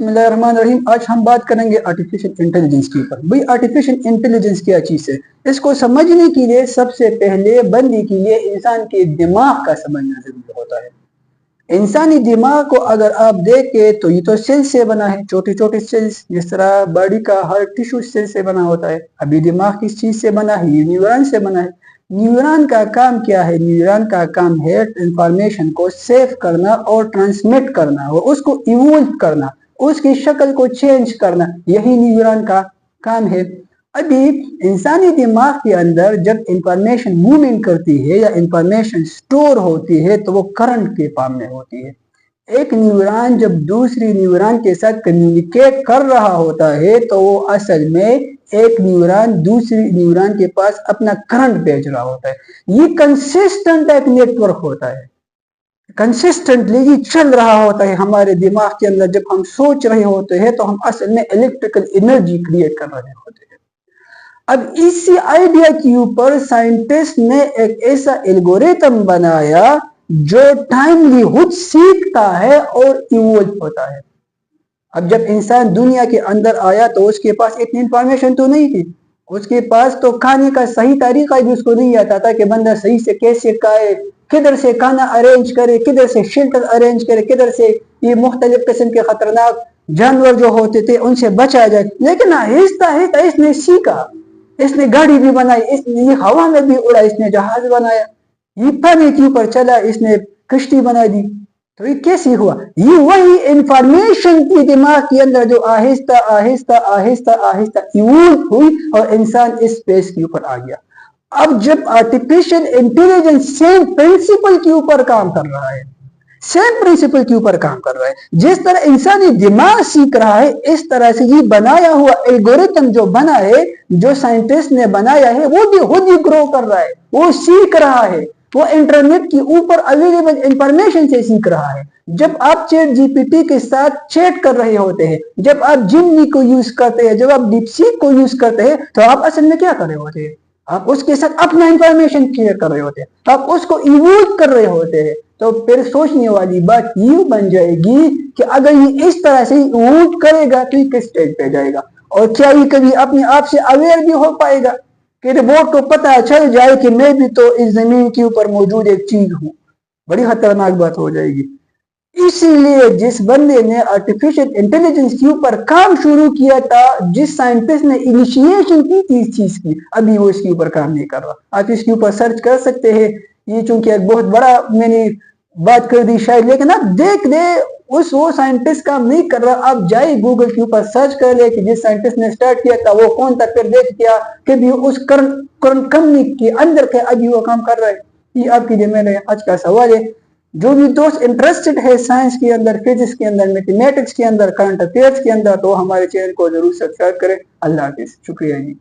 बिस्मिल्लाहिर्रहमानिर्रहीम। आज हम बात करेंगे आर्टिफिशियल इंटेलिजेंस के ऊपर। भाई आर्टिफिशियल इंटेलिजेंस क्या चीज़ है, इसको समझने के लिए सबसे पहले बंदे के लिए इंसान के दिमाग का समझना जरूरी होता है। इंसानी दिमाग को अगर आप देखें तो ये तो सेल से बना है, छोटे छोटे सेल्स, जिस तरह बॉडी का हर टिश्यू सेल से बना होता है। अभी दिमाग किस चीज से बना है? ये न्यूरॉन से बना है। न्यूरॉन का काम क्या है? न्यूरॉन का काम है इंफॉर्मेशन को सेव करना और ट्रांसमिट करना और उसको इवोल्व करना, उसकी शक्ल को चेंज करना, यही न्यूरॉन का काम है। अभी इंसानी दिमाग के अंदर जब इंफॉर्मेशन मूवमेंट करती है या इंफॉर्मेशन स्टोर होती है तो वो करंट के फॉर्म में होती है। एक न्यूरॉन जब दूसरी न्यूरॉन के साथ कम्युनिकेट कर रहा होता है तो वो असल में एक न्यूरॉन दूसरी न्यूरॉन के पास अपना करंट भेज रहा होता है। ये कंसिस्टेंट एक नेटवर्क होता है, कंसिस्टेंटली ये चल रहा होता है हमारे दिमाग के अंदर। जब हम सोच रहे होते हैं तो हम असल में इलेक्ट्रिकल एनर्जी क्रिएट कर रहे होते हैं। अब इसी आइडिया के ऊपर साइंटिस्ट ने एक ऐसा एल्गोरिथम बनाया जो टाइमलीहुड सीखता है और इवोल्व होता है। अब जब इंसान दुनिया के अंदर आया तो उसके पास इतनी इंफॉर्मेशन तो नहीं थी। उसके पास तो खाने का सही तरीका भी उसको नहीं आता था कि बंदा सही से कैसे खाए, किधर से खाना अरेंज करे, किधर से शेल्टर अरेंज करे, किधर से ये मुख्तलिफ किस्म के खतरनाक जानवर जो होते थे उनसे बचा जाए। लेकिन आहिस्ता आहिस्ता इसने सीखा, इसने गाड़ी भी बनाई, इसने हवा में भी उड़ा, इसने जहाज बनाया, ये पानी के ऊपर चला, इसने कश्ती बना दी। तो ये कैसे हुआ? ये वही इंफॉर्मेशन की दिमाग के अंदर जो आहिस्ता आहिस्ता आहिस्ता आहिस्ता इवॉल्व हुई और इंसान इस स्पेस के ऊपर आ गया। अब जब आर्टिफिशियल इंटेलिजेंस सेम प्रिंसिपल के ऊपर काम कर रहा है, सेम प्रिंसिपल के ऊपर काम कर रहा है, जिस तरह इंसानी दिमाग सीख रहा है इस तरह से ये बनाया हुआ एल्गोरिथम जो बना है, जो साइंटिस्ट ने बनाया है, वो भी खुद ही ग्रो कर रहा है, वो सीख रहा है, वो इंटरनेट के ऊपर अवेलेबल इंफॉर्मेशन से सीख रहा है। जब आप चैट जीपीटी के साथ चैट कर रहे होते हैं, जब आप जिमनी को यूज करते हैं, जब आप डीपसीक को यूज करते हैं, तो आप असल में क्या कर रहे होते हैं? आप उसके साथ अपना इंफॉर्मेशन क्लियर कर रहे होते हैं, आप उसको इवोल्व कर रहे होते हैं। तो फिर सोचने वाली बात ये बन जाएगी कि अगर ये इस तरह से इवोल्व करेगा तो ये किस स्टेज पे जाएगा, और क्या ये कभी अपने आप से अवेयर भी हो पाएगा कि रिपोर्ट को पता चल जाए कि मैं भी तो इस जमीन के ऊपर मौजूद एक चीज हूँ? बड़ी खतरनाक बात हो जाएगी। इसीलिए जिस बंदे ने आर्टिफिशियल इंटेलिजेंस के ऊपर काम शुरू किया था, जिस साइंटिस्ट ने इनिशिएशन की थी इस चीज की, अभी वो इसके ऊपर काम नहीं कर रहा। आप इसके ऊपर सर्च कर सकते हैं, ये चूंकि एक बहुत बड़ा मैंने बात कर दी शायद, लेकिन आप देख ले वो साइंटिस्ट काम नहीं कर रहा। आप जाए गूगल के ऊपर सर्च कर ले कि जिस साइंटिस्ट ने स्टार्ट किया था वो कौन था, फिर देख किया कि भी उस करंट कंपनी के अंदर के अभी वो काम कर रहा है। ये आपके लिए मेरा आज का सवाल है। जो भी दोस्त इंटरेस्टेड है साइंस के अंदर, फिजिक्स के अंदर, मैथमेटिक्स के अंदर, करंट अफेयर्स के अंदर, तो हमारे चैनल को जरूर सब्सक्राइब करें। अल्लाह हाफिज, शुक्रिया जी।